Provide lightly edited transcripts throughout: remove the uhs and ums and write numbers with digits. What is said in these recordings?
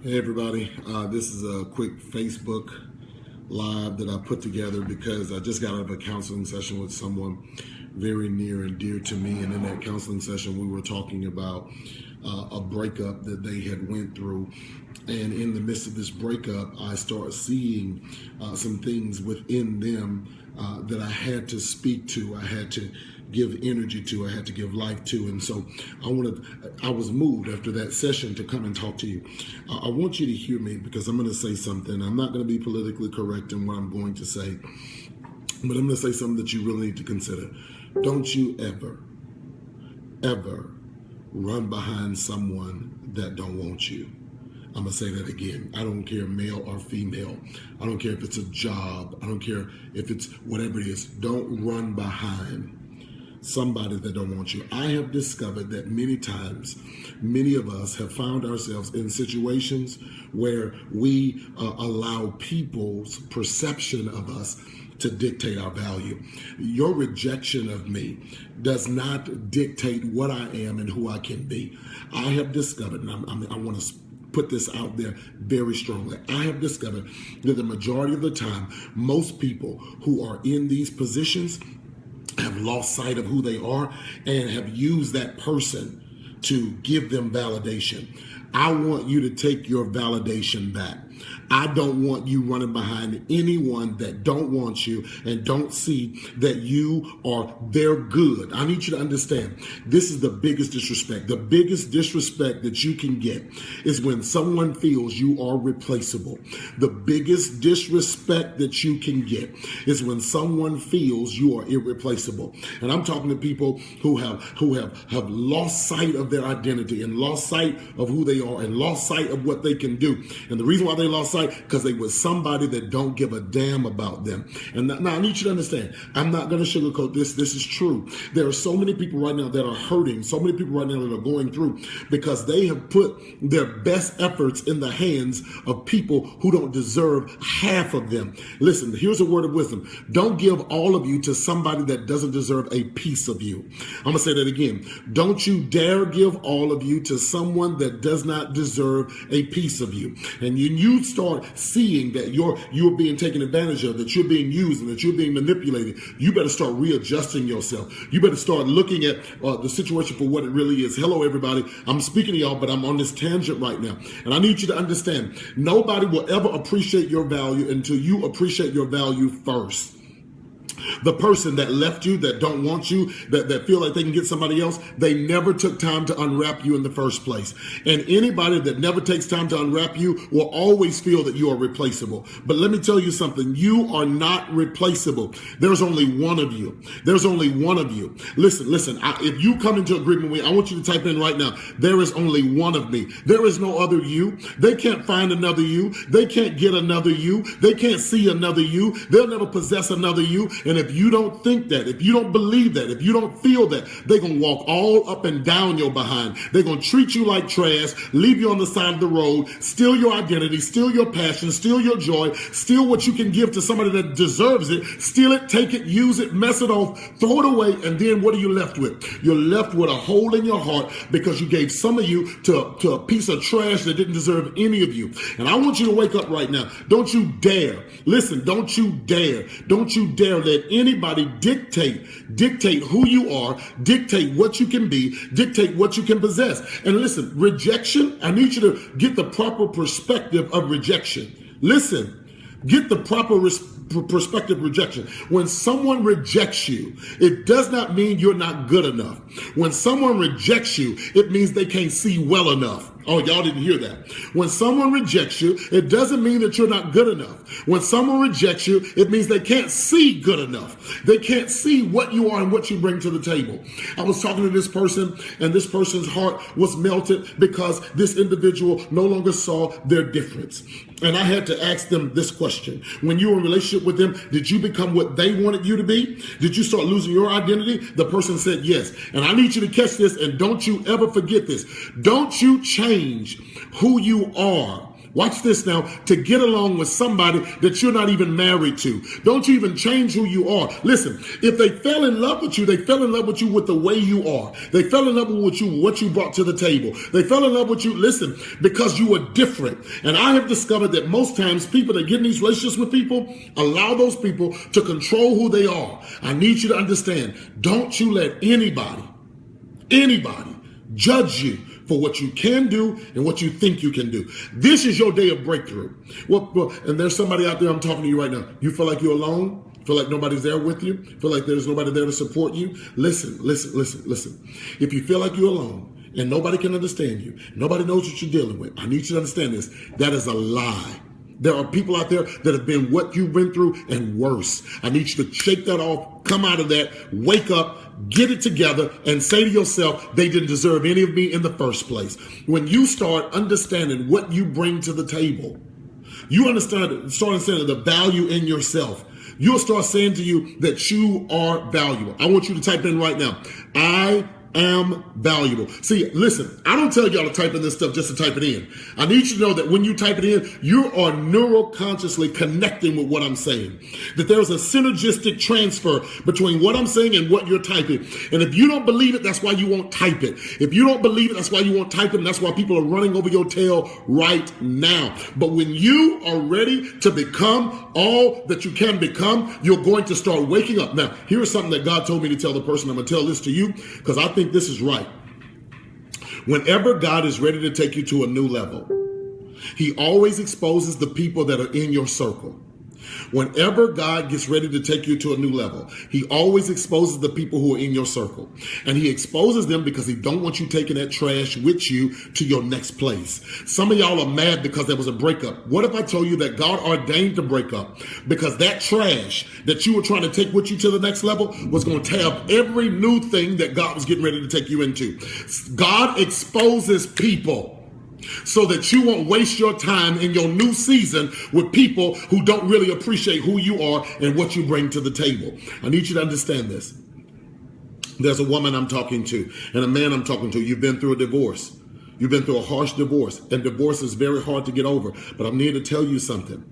Hey everybody, this is a quick Facebook live that I put together because I just got out of a counseling session with someone very near and dear to me, and in that counseling session we were talking about a breakup that they had went through, and in the midst of this breakup I started seeing some things within them that I had to speak to, I had to give energy to, I had to give life to. And so I was moved after that session to come and talk to you. I want you to hear me because I'm going to say something. I'm not going to be politically correct in what I'm going to say, but I'm going to say something that you really need to consider. Don't you ever run behind someone that don't want you. I'm going to say that again. I don't care male or female. I don't care if it's a job. I don't care if it's whatever it is. Don't run behind somebody that don't want you. I have discovered that many times, many of us have found ourselves in situations where we allow people's perception of us to dictate our value. Your rejection of me does not dictate what I am and who I can be. I have discovered, and I want to put this out there very strongly. I have discovered that the majority of the time, most people who are in these positions have lost sight of who they are and have used that person to give them validation. I want you to take your validation back. I don't want you running behind anyone that don't want you and don't see that you are their good. I need you to understand, this is the biggest disrespect. The biggest disrespect that you can get is when someone feels you are replaceable. The biggest disrespect that you can get is when someone feels you are irreplaceable. And I'm talking to people who have lost sight of their identity and lost sight of who they are and lost sight of what they can do. And the reason why they lost sight, because they was somebody that don't give a damn about them. And now I need you to understand, I'm not going to sugarcoat this. This is true. There are so many people right now that are hurting, so many people right now that are going through because they have put their best efforts in the hands of people who don't deserve half of them. Listen, here's a word of wisdom. Don't give all of you to somebody that doesn't deserve a piece of you. I'm going to say that again. Don't you dare give all of you to someone that does not deserve a piece of you. And you start seeing that you're being taken advantage of, that you're being used and that you're being manipulated, you better start readjusting yourself. You better start looking at the situation for what it really is. Hello, everybody. I'm speaking to y'all, but I'm on this tangent right now. And I need you to understand, nobody will ever appreciate your value until you appreciate your value first. The person that left you, that don't want you, that feel like they can get somebody else, they never took time to unwrap you in the first place. And anybody that never takes time to unwrap you will always feel that you are replaceable. But let me tell you something, you are not replaceable. There's only one of you. There's only one of you. Listen, if you come into agreement with me, I want you to type in right now, there is only one of me. There is no other you. They can't find another you. They can't get another you. They can't see another you. They'll never possess another you. And if you don't think that, if you don't believe that, if you don't feel that, they're going to walk all up and down your behind. They're going to treat you like trash, leave you on the side of the road, steal your identity, steal your passion, steal your joy, steal what you can give to somebody that deserves it, steal it, take it, use it, mess it off, throw it away, and then what are you left with? You're left with a hole in your heart because you gave some of you to a piece of trash that didn't deserve any of you. And I want you to wake up right now. Don't you dare, listen, don't you dare let anybody dictate who you are, dictate what you can be, dictate what you can possess. And listen, rejection, I need you to get the proper perspective of rejection. Listen, get the proper perspective of rejection. When someone rejects you, it does not mean you're not good enough. When someone rejects you, it means they can't see well enough. Oh, y'all didn't hear that. When someone rejects you, it doesn't mean that you're not good enough. When someone rejects you, it means they can't see good enough. They can't see what you are and what you bring to the table. I was talking to this person, and this person's heart was melted because this individual no longer saw their difference. And I had to ask them this question. When you were in a relationship with them, did you become what they wanted you to be? Did you start losing your identity? The person said yes. And I need you to catch this, and don't you ever forget this. Don't you change who you are watch this now, to get along with somebody that you're not even married to. Don't you even change who you are. Listen, if they fell in love with you, they fell in love with you with the way you are. They fell in love with you, what you brought to the table. They fell in love with you, listen, because you were different. And I have discovered that most times people that get in these relationships with people allow those people to control who they are. I need you to understand, don't you let anybody judge you for what you can do and what you think you can do. This is your day of breakthrough. Well, and there's somebody out there, I'm talking to you right now. You feel like you're alone? Feel like nobody's there with you? Feel like there's nobody there to support you? Listen. If you feel like you're alone and nobody can understand you, nobody knows what you're dealing with, I need you to understand this. That is a lie. There are people out there that have been what you've been through and worse. I need you to shake that off, come out of that, wake up, get it together, and say to yourself, they didn't deserve any of me in the first place. When you start understanding what you bring to the table, you start understanding the value in yourself. You'll start saying to you that you are valuable. I want you to type in right now, I am valuable. See, listen, I don't tell y'all to type in this stuff just to type it in. I need you to know that when you type it in, you are neuroconsciously connecting with what I'm saying. That there's a synergistic transfer between what I'm saying and what you're typing. And if you don't believe it, that's why you won't type it. If you don't believe it, that's why you won't type it. And that's why people are running over your tail right now. But when you are ready to become all that you can become, you're going to start waking up. Now, here's something that God told me to tell the person. I'm going to tell this to you because I think this is right. Whenever God is ready to take you to a new level, he always exposes the people that are in your circle. Whenever God gets ready to take you to a new level, he always exposes the people who are in your circle. And he exposes them because he don't want you taking that trash with you to your next place. Some of y'all are mad because there was a breakup. What if I told you that God ordained to break up? Because that trash that you were trying to take with you to the next level was going to tear up every new thing that God was getting ready to take you into. God exposes people so that you won't waste your time in your new season with people who don't really appreciate who you are and what you bring to the table. I need you to understand this. There's a woman I'm talking to and a man I'm talking to. You've been through a divorce. You've been through a harsh divorce, and divorce is very hard to get over. But I'm here to tell you something.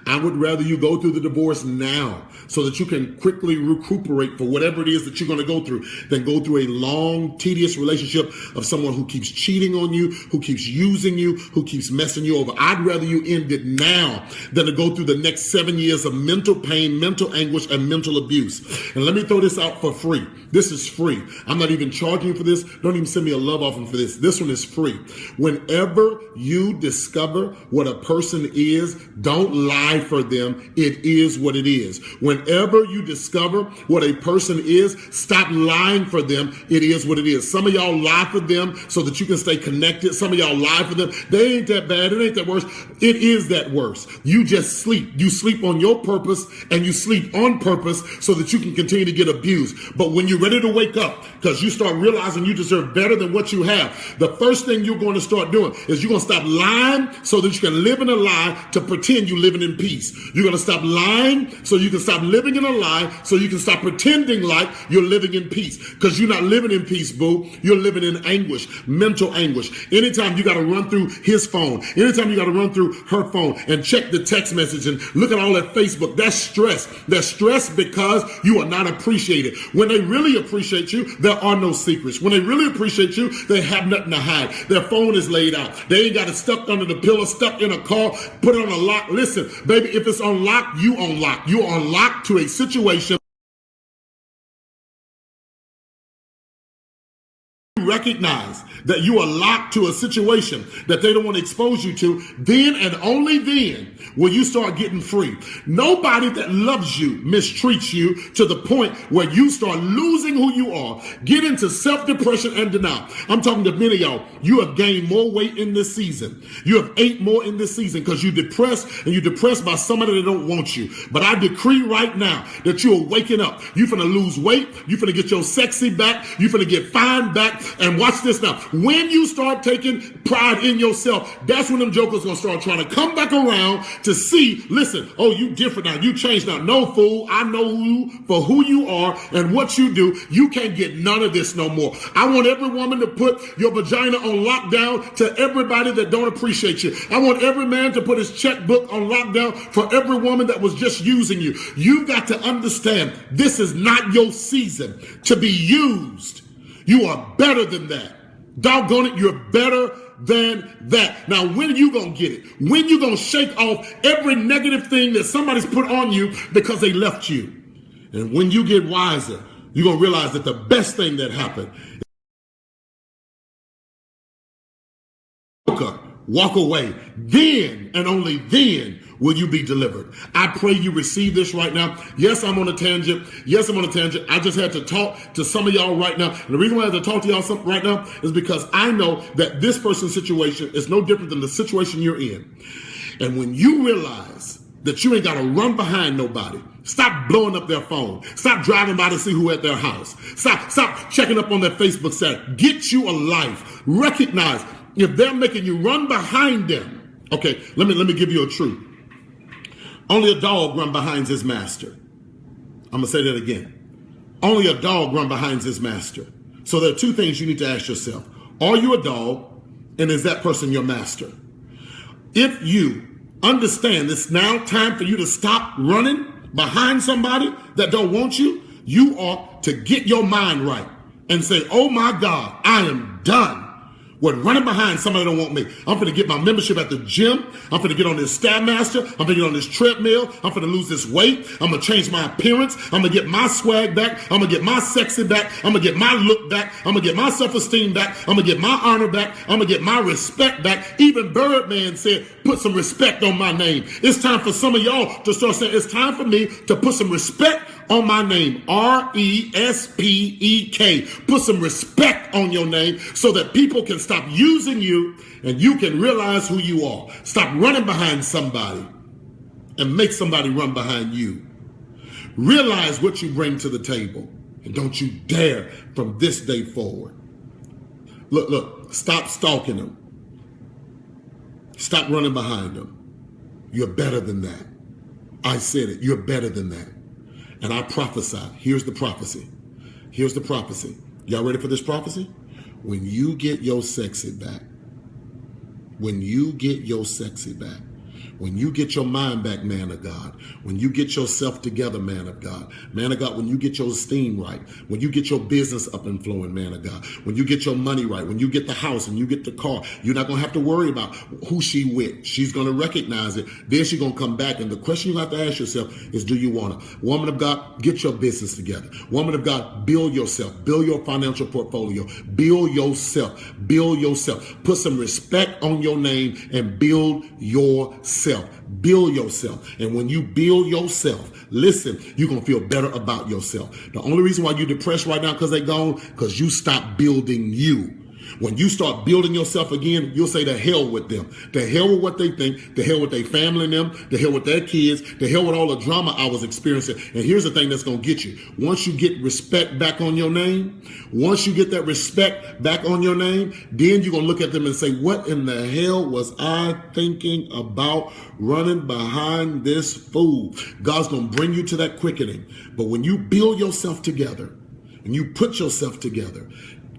I would rather you go through the divorce now so that you can quickly recuperate for whatever it is that you're going to go through than go through a long, tedious relationship of someone who keeps cheating on you, who keeps using you, who keeps messing you over. I'd rather you end it now than to go through the next 7 years of mental pain, mental anguish, and mental abuse. And let me throw this out for free. This is free. I'm not even charging you for this. Don't even send me a love offering for this. This one is free. Whenever you discover what a person is, don't lie for them. It is what it is. Whenever you discover what a person is, stop lying for them. It is what it is. Some of y'all lie for them so that you can stay connected. Some of y'all lie for them. They ain't that bad. It ain't that worse. It is that worse. You just sleep. You sleep on your purpose and you sleep on purpose so that you can continue to get abused. But when you're ready to wake up, because you start realizing you deserve better than what you have, the first thing you're going to start doing is you're going to stop lying so that you can live in a lie to pretend you're living in peace. You're going to stop lying so you can stop living in a lie so you can stop pretending like you're living in peace, because you're not living in peace, boo. You're living in anguish, mental anguish. Anytime you got to run through his phone, anytime you got to run through her phone and check the text message and look at all that Facebook, that's stress. That's stress because you are not appreciated. When they really appreciate you, there are no secrets. When they really appreciate you, they have nothing to hide. Their phone is laid out. They ain't got it stuck under the pillow, stuck in a car, put it on a lock. Listen, baby, if it's on lock, you on lock. You are locked to a situation. Recognize that you are locked to a situation that they don't want to expose you to, then and only then will you start getting free. Nobody that loves you mistreats you to the point where you start losing who you are, get into self-depression and denial. I'm talking to many of y'all. You have gained more weight in this season. You have ate more in this season because you're depressed, and you're depressed by somebody that don't want you. But I decree right now that you are waking up. You're finna lose weight. You're finna get your sexy back. You're finna get fine back. And And watch this now. When you start taking pride in yourself, that's when them jokers gonna start trying to come back around to see, listen, oh, you different now, you changed now. No, fool, I know you for who you are and what you do. You can't get none of this no more. I want every woman to put your vagina on lockdown to everybody that don't appreciate you. I want every man to put his checkbook on lockdown for every woman that was just using you. You got to understand, this is not your season to be used. You are better than that. Doggone it, you're better than that. Now, when are you going to get it? When you going to shake off every negative thing that somebody's put on you because they left you? And when you get wiser, you're going to realize that the best thing that happened is walk away. Then and only then will you be delivered. I pray you receive this right now. Yes, I'm on a tangent. I just had to talk to some of y'all right now. And the reason why I had to talk to y'all right now is because I know that this person's situation is no different than the situation you're in. And when you realize that you ain't got to run behind nobody, stop blowing up their phone. Stop driving by to see who at their house. Stop checking up on their Facebook status. Get you a life. Recognize if they're making you run behind them. Okay, let me give you a truth. Only a dog run behind his master. I'm going to say that again. Only a dog run behind his master. So there are two things you need to ask yourself. Are you a dog? And is that person your master? If you understand it's now time for you to stop running behind somebody that don't want you, you ought to get your mind right and say, oh my God, I am done with running behind somebody that don't want me. I'm going to get my membership at the gym. I'm going to get on this Stairmaster. I'm going to get on this treadmill. I'm going to lose this weight. I'm going to change my appearance. I'm going to get my swag back. I'm going to get my sexy back. I'm going to get my look back. I'm going to get my self-esteem back. I'm going to get my honor back. I'm going to get my respect back. Even Birdman said, put some respect on my name. It's time for some of y'all to start saying, it's time for me to put some respect on my name. R-E-S-P-E-K. Put some respect on your name so that people can stop using you and you can realize who you are. Stop running behind somebody and make somebody run behind you. Realize what you bring to the table and don't you dare from this day forward. Look, stop stalking them. Stop running behind them. You're better than that. I said it. You're better than that. And I prophesy. Here's the prophecy. Here's the prophecy. Y'all ready for this prophecy? When you get your sexy back, when you get your sexy back, when you get your mind back, man of God, when you get yourself together, man of God, when you get your esteem right, when you get your business up and flowing, man of God, when you get your money right, when you get the house and you get the car, you're not going to have to worry about who she with. She's going to recognize it. Then she's going to come back. And the question you have to ask yourself is, do you want her? Woman of God, get your business together. Woman of God, build yourself. Build your financial portfolio. Build yourself. Build yourself. Put some respect on your name and build yourself. Build yourself. And when you build yourself, listen, you're going to feel better about yourself. The only reason why you're depressed right now because they're gone, because you stopped building you. When you start building yourself again, you'll say to hell with them. To hell with what they think. To hell with their family and them. To hell with their kids. To hell with all the drama I was experiencing. And here's the thing that's going to get you. Once you get respect back on your name, once you get that respect back on your name, then you're going to look at them and say, what in the hell was I thinking about running behind this fool? God's going to bring you to that quickening. But when you build yourself together and you put yourself together,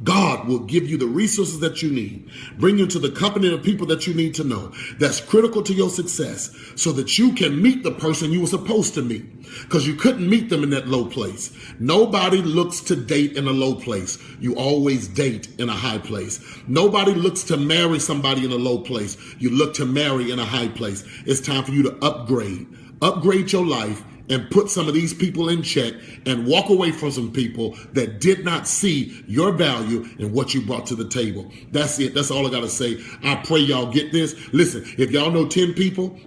God will give you the resources that you need, bring you to the company of people that you need to know that's critical to your success so that you can meet the person you were supposed to meet because you couldn't meet them in that low place. Nobody looks to date in a low place. You always date in a high place. Nobody looks to marry somebody in a low place. You look to marry in a high place. It's time for you to upgrade your life and put some of these people in check and walk away from some people that did not see your value and what you brought to the table. That's it. That's all I got to say. I pray y'all get this. Listen, if y'all know 10 people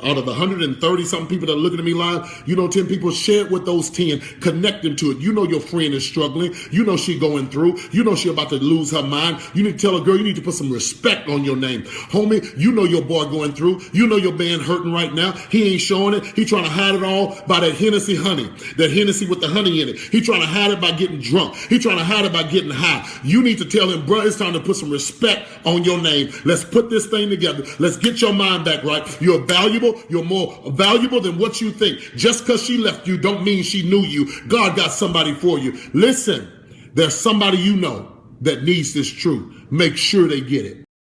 out of the 130 something people that are looking at me live, you know 10 people, share it with those 10, connect them to it. You know your friend is struggling. You know she going through. You know she about to lose her mind. You need to tell her, girl, you need to put some respect on your name. Homie, you know your boy going through. You know your man hurting right now. He ain't showing it. He trying to hide it all. by that Hennessy honey, that Hennessy with the honey in it. He trying to hide it by getting drunk. He trying to hide it by getting high. You need to tell him, bro, it's time to put some respect on your name. Let's put this thing together. Let's get your mind back right. You're valuable. You're more valuable than what you think. Just because she left you don't mean she knew you. God got somebody for you. Listen, there's somebody you know that needs this truth. Make sure they get it.